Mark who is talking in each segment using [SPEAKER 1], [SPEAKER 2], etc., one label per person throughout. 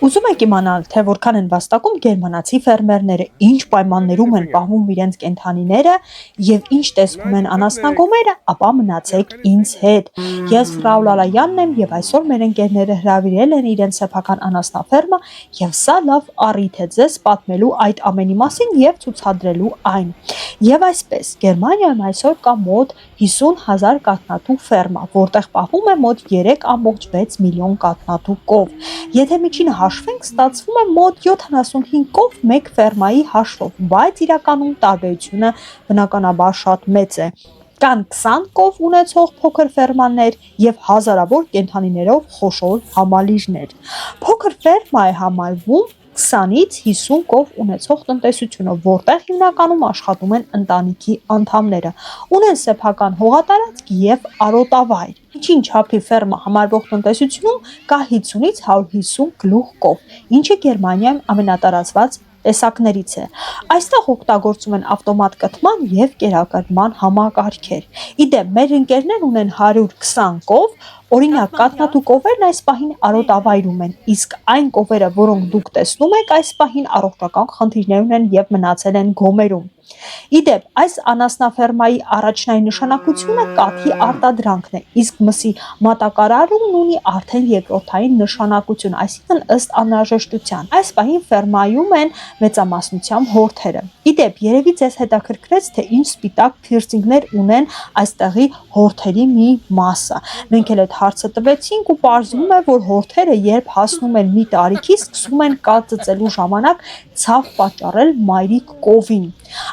[SPEAKER 1] Ուզում եք իմանալ, թե որքան են վաստակում գերմանացի ֆերմերները, ինչ պայմաններում են պահվում իրենց կենդանիները եւ ինչ տեսքում են անասնագոմերը, ապա մնացեք ինձ հետ։ Ես Ֆրау Լալայանն եմ եւ այսօր մեր ընկերները հրավիրել են իրենց սեփական անասնաֆերմա եւ սա լավ առիթ է ձեզ պատմելու այդ ամենի մասին եւ ցուցադրելու այն։ Եվ այսպես, Գերմանիայում այսօր կա մոտ 50,000 կաթնատու ֆերմա, որտեղ պահվում է մոտ 3,6 միլիոն կաթնատու կով։ Եթե միջինը հաշվենք, ստացվում է մոտ 75 կով մեկ ֆերմայի հաշվով, բայց իրականում տարբերությունը բնականաբար շատ մեծ է։ Կան 20 կով ունեցող փոքր ֆերմաներ եւ հազարավոր կենդանիներով խոշոր համալիրներ։ Փոքր ֆերմա է համարվում 20-ից 50 կով ունեցող տնտեսությունը, որտեղ հիմնականում աշխատում են ընտանիքի անդամները, ունեն սեփական հողատարածք եւ արոտավայր։ Միջին չափի ֆերմա համարվող տնտեսությունում կա 50-ից 150 գլուխ կով, ինչը Գերմանիայում ամենատարածված տեսակներից է։ Այստեղ օգտագործում են ավտոմատ կտման եւ կերակրման համակարգեր։ Իդեպ, մեր ընկերներն ունեն 120 կով, օրինակ կաթնատու կովերն այս պահին արոտավայրում են, իսկ այն կովերը, որոնք դուք տեսնում եք, այս պահին առողջական խնդիրներ ունեն եւ մնացել են գոմերում։ Իդեպ, այս անասնաֆերմայի առաջնային նշանակությունը կաթի արտադրանքն է, իսկ մսի մատակարարումն ունի արդեն երկրորդային նշանակություն, այսինքն ըստ անհրաժեշտության։ Այս պահին ֆերմայում են մեծամասնությամբ հորթերը։ Իդեպ, երևի ձեզ հետաքրքրեց, թե ինչ սպիտակ փիրսինգներ ունեն այստեղի հորթերի մի մասը։ Մենք էլ այդ հարցը տվեցինք ու պարզվում է, որ հորթերը երբ հասնում են մի տարիքի, սկսում են կաթ ծծելու ժամանակ ցավ պատճառել մայրիկ կովին։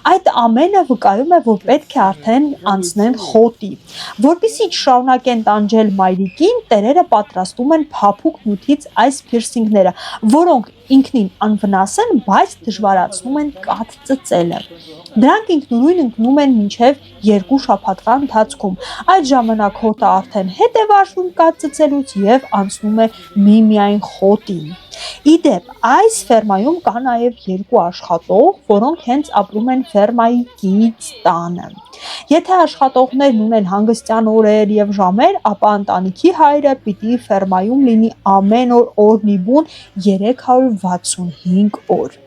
[SPEAKER 1] Այդ ամենը վկայում է, որ պետք է արդեն անցնեն խոտի։ Որպեսզի չշարունակեն տանջել մայրիկին, տերերը պատրաստում են փափուկ նյութից այս փիրսինգները, որոնք ինքնին անվնաս են, բայց դժվարացնում են կաթ ծծելը։ Դրանք ինքնուրույն ընկնում են մինչև 2 շաբաթվա ընթացքում։ Այդ ժամանակ հոտը արդեն հետ է վարժվում կաթ ծծելուց եւ անցնում է միմիայն խոտին։ Իդեպ, այս ֆերմայում կա նաև 2 աշխատող, որոնք հենց ապրում են ֆերմայի կից տանը։ Եթե աշխատողներն ունեն հանգստյան օրեր եւ ժամեր, ապա ընտանիքի հայրը պիտի ֆերմայում լինի ամեն օր օրնիբուն 365 օր։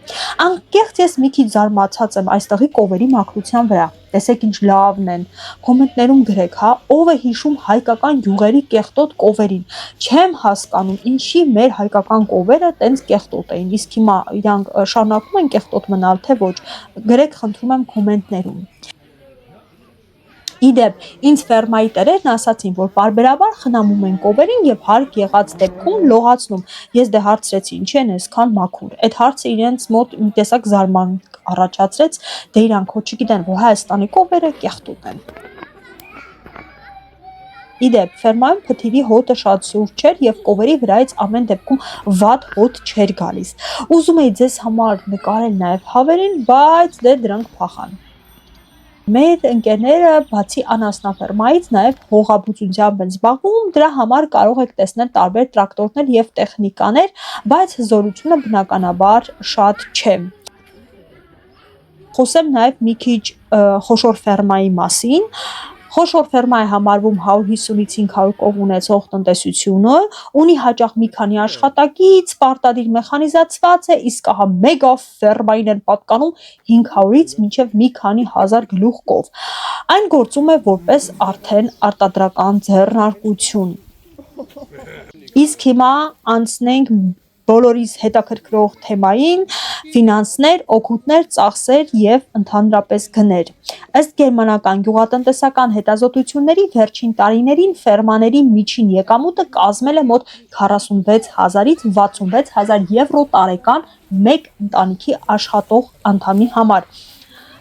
[SPEAKER 1] Անկեղծ ես մի քիչ զարմացած եմ այստեղի կովերի մաքրության վրա։ Տեսեք ինչ լավն են։ Կոմենտներում գրեք, հա, ով է հիշում հայկական գյուղերի կեղտոտ կովերին։ Չեմ հասկանում, ինչի մեր հայկական կովերը տենց կեղտոտ էին, իսկ հիմա իրանք շարունակում են կեղտոտ մնալ, թե ոչ։ Գրեք, խնդրում եմ կոմենտներում։ Իդեպ, ինձ ֆերմայի տերերն ասացին, որ պարբերաբար խնամում են կովերին եւ հարկ եղած դեպքում լողացնում։ Ես դե հարցրեցի, ինչի են այսքան մաքուր։ Այդ հարցը իրենց մոտ մի տեսակ զարմանք առաջացրեց, դե իրանք հո չգիտեն, որ Հայաստանի կովերը կեղտոտ են։ Իդեպ, ֆերմայում փթիրի հոտը շատ սուրճ չէր եւ կովերի վրայից ամեն դեպքում վատ հոտ չէր գալիս։ Ուզում էի ձեզ համար նկարել նաեւ հավերին, բայց դե դրանք փախան։ Մեր ընկերները բացի անասնաֆերմայից նաև հողաբուծությամբ են զբաղվում, դրա համար կարող եք տեսնել տարբեր տրակտորներ եւ տեխնիկաներ, բայց հզորությունը բնականաբար շատ չէ։ Խոսեմ նաև մի քիչ խոշոր ֆերմայի մասին։ Խոշոր ֆերմա է համարվում 150-ից 500 կով ունեցող տնտեսությունը, ունի հաճախ մի քանի աշխատակից, պարտադիր մեխանիզացված է, իսկ ահա մեգա ֆերմային են պատկանում 500-ից մինչև մի քանի հազար գլուխ կով։ Այն գործում է որպես արդեն արտադրական ձեռնարկություն։ Իսկ հիմա անցնենք բոլորիս հետաքրքրող թեմային՝ ֆինանսներ, օգուտներ, ծախսեր եւ ընդհանրապես գներ։ Ըստ գերմանական գյուղատնտեսական հետազոտությունների վերջին տարիներին ֆերմաների միջին եկամուտը կազմել է մոտ 46,000-ից 66,000 եվրո տարեկան մեկ ընտանիքի աշխատող անդամի համար։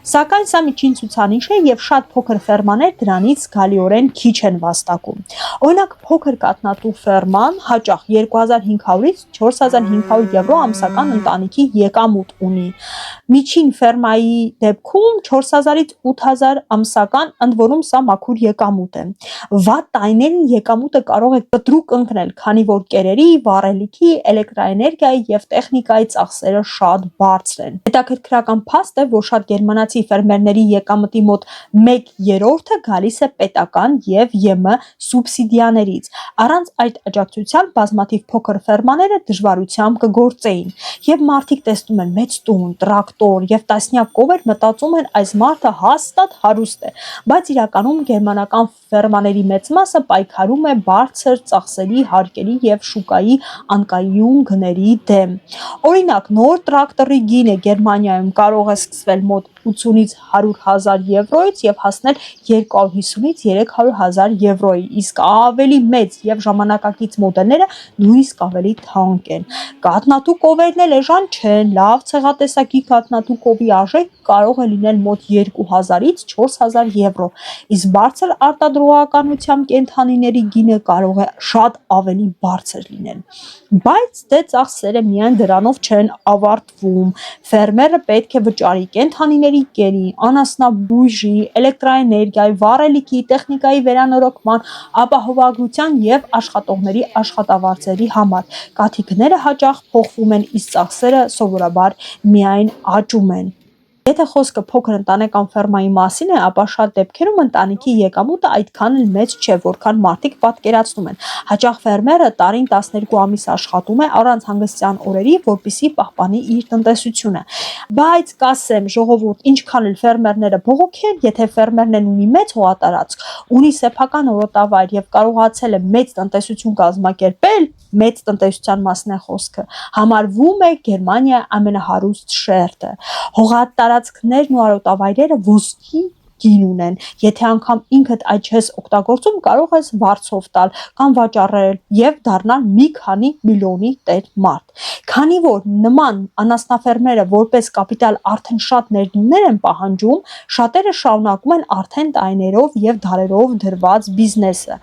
[SPEAKER 1] Սակայն սա միջին ցուցանիշ է եւ շատ փոքր ֆերմաներ դրանից զգալիորեն քիչ են վաստակում։ Օրինակ, փոքր կաթնատու ֆերման հաճախ 2500-ից 4500 եվրո ամսական ընտանիքի եկամուտ ունի։ Միջին ֆերմայի դեպքում 4000-ից 8000 ամսական, ընդ որում սա մաքուր եկամուտ է։ Վատ տարիներին եկամուտը կարող է կտրուկ ընկնել, քանի որ կերերի, վառելիքի, էլեկտրաէներգիայի եւ տեխնիկայի ծախսերը շատ բարձր են։ Հետաքրքրական փաստ է, որ շատ գերմանացի քաղաքացի ֆերմերների եկամտի մոտ 1/3-ը գալիս է պետական եւ ԵՄ սուբսիդիաներից։ Առանց այդ աջակցության բազմաթիվ փոքր ֆերմաները դժվարությամբ կգործեին, եւ մարդիկ տեսնում են մեծ տուն, տրակտոր եւ տասնյակ կովեր, մտածում են այս մարդը հաստատ հարուստ է, բայց իրականում գերմանական ֆերմաների մեծ մասը պայքարում է բարձր ծախսերի, հարկերի եւ շուկայի անկայուն գների դեմ։ Օրինակ, նոր տրակտորի գինը Գերմանիայում կարող է սկսվել մոտ 80-ից 100.000 եվրոից եւ հասնել 250-ից 300.000 եվրոյի, իսկ ավելի մեծ եւ ժամանակակից մոդելները նույնիսկ ավելի թանկ են։ Կաթնատու կովերն էլ էժան չեն, լավ ցեղատեսակի կաթնատու կովի արժեքը կարող է լինել մոտ 2000-ից 4000 եվրո, իսկ բարձր արտադրողականությամբ կենդանիների գինը կարող է շատ ավելի բարձր լինել։ Բայց դե ծախսերը միայն դրանով չեն ավարտվում։ Ֆերմերը պետք է վճարի կենդանիների կերի, անասնաբույժի, էլեկտրաէներգիայի, վառելիքի, տեխնիկայի վերանորոգման, ապահովագրության եւ աշխատողների աշխատավարձերի համար։ Կաթիքները հաճախ փոխվում են, իսկ ծախսերը սովորաբար միայն աճում են։ Եթե խոսքը փոքր ընտանեկան ֆերմայի մասին է, ապա շատ դեպքերում ընտանիքի եկամուտը այդքան էլ մեծ չէ, որքան մարդիկ պատկերացնում են։ Հաճախ ֆերմերը տարին 12 ամիս աշխատում է առանց հանգստյան օրերի, որպեսզի պահպանի իր տնտեսությունը։ Բայց կասեմ, ժողովուրդ, ինչքան էլ ֆերմերները բողոքի են, եթե ֆերմերն ունի մեծ հողատարածք, ունի սեփական օրոտավայր եւ կարողացել է մեծ տնտեսություն կազմակերպել, մեծ տնտեսության մասն է խոսքը, համարվում է Գերմանիայի ամենահարուստ շերտը։ Հողատարածքներն ու արոտավայրերը ոսկի գին ունեն, եթե անգամ ինքդ այդ չես օգտագործում, կարող ես վարձով տալ կամ վաճառել եւ դառնալ մի քանի միլիոնի տեր մարդ։ Քանի որ նման անասնաֆերմերը որպես կապիտալ արդեն շատ ներդրումներ են պահանջում, շատերը շարունակում են արդեն տարիներով եւ դարերով դրված բիզնեսը։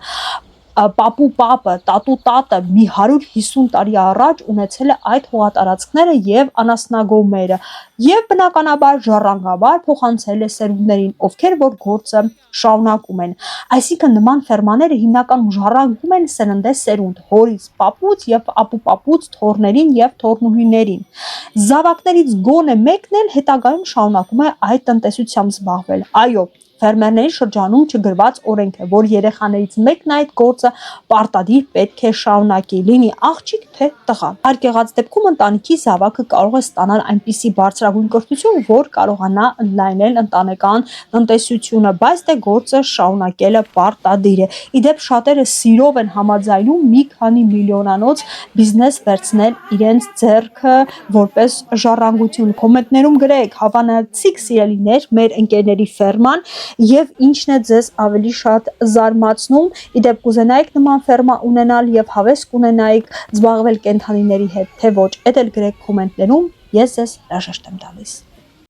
[SPEAKER 1] Պապու պապը, տատու տատը մի 150 տարի առաջ ունեցել է այդ հողատարածքները եւ անասնագոմերը եւ բնականաբար ժառանգաբար փոխանցել է սերունդներին, ովքեր որ գործը շարունակում են։ Այսինքն նման ֆերմաները հիմնականում ժառանգում են սերնդեսերունդ, հորից պապուց եւ ապուպապուց թոռներին եւ թոռնուհիներին։ Զավակներից գոնե մեկն էլ հետագայում շարունակում է այդ տնտեսությամբ զբաղվել։ Այո, ֆերմերների շրջանում չգրված օրենք է, որ երեխաներից մեկն այդ գործը պարտադիր պետք է շարունակի, լինի աղջիկ թե տղա։ Հարկ եղած դեպքում ընտանիքի զավակը կարող է ստանալ այնպիսի բարձրագույն կրթություն, որ կարողանա ընդլայնել ընտանեկան տնտեսությունը, բայց դե գործը շարունակելը պարտադիր է։ Իդեպ շատերը սիրով են համաձայնում մի քանի միլիոնանոց բիզնես վերցնել իրենց ձեռքը որպես ժառանգություն։ Կոմենտներում գրեք, հավանացիք սիրելիներ, մեր ընկերների ֆերման եւ ինչն է ձեզ ավելի շատ զարմացնում։ Իդեպ կուզենայիք նման ֆերմա ունենալ եւ հավես կունենայիք զբաղվել կենդանիների հետ, թե ոչ, դա էլ գրեք կոմենտներում, ես ձեզ հրաժեշտ եմ տալիս։